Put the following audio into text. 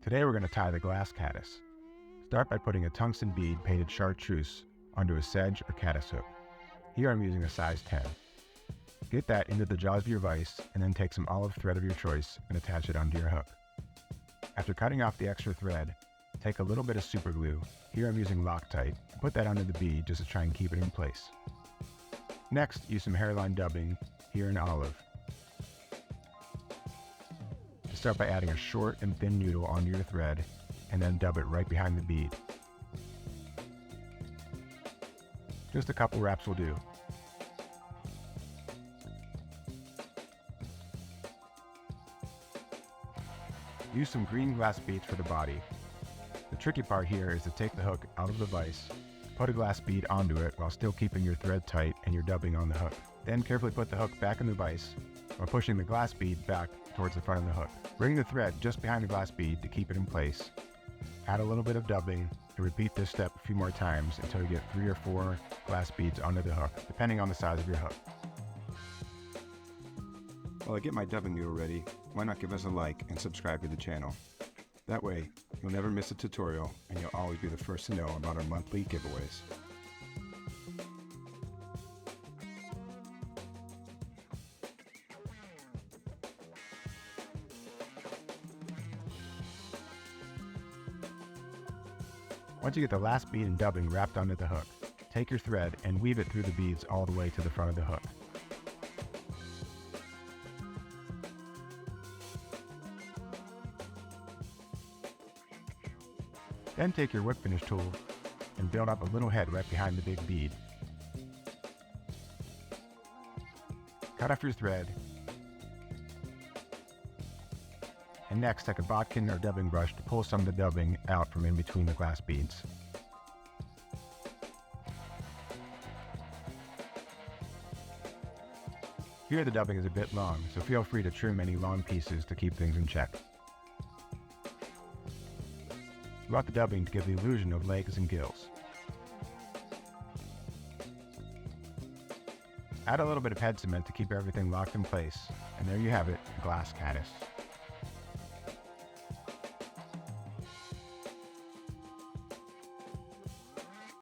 Today we're going to tie the glass caddis. Start by putting a tungsten bead painted chartreuse onto a sedge or caddis hook. Here I'm using a size 10. Get that into the jaws of your vise and then take some olive thread of your choice and attach it onto your hook. After cutting off the extra thread, take a little bit of super glue. Here I'm using Loctite. Put that onto the bead just to try and keep it in place. Next, use some hairline dubbing, here in olive. Start by adding a short and thin noodle onto your thread and then dub it right behind the bead. Just a couple wraps will do. Use some green glass beads for the body. The tricky part here is to take the hook out of the vise, put a glass bead onto it while still keeping your thread tight and your dubbing on the hook. Then carefully put the hook back in the vise while pushing the glass bead back towards the front of the hook. Bring the thread just behind the glass bead to keep it in place. Add a little bit of dubbing and repeat this step a few more times until you get 3 or 4 glass beads onto the hook, depending on the size of your hook. While I get my dubbing noodle ready, why not give us a like and subscribe to the channel? That way, you'll never miss a tutorial and you'll always be the first to know about our monthly giveaways. Once you get the last bead and dubbing wrapped onto the hook, take your thread and weave it through the beads all the way to the front of the hook. Then take your whip finish tool and build up a little head right behind the big bead. Cut off your thread, and next take a bodkin or dubbing brush to pull some of the dubbing out from in between the glass beads. Here the dubbing is a bit long, so feel free to trim any long pieces to keep things in check. You want the dubbing to give the illusion of legs and gills. Add a little bit of head cement to keep everything locked in place, and there you have it, glass caddis.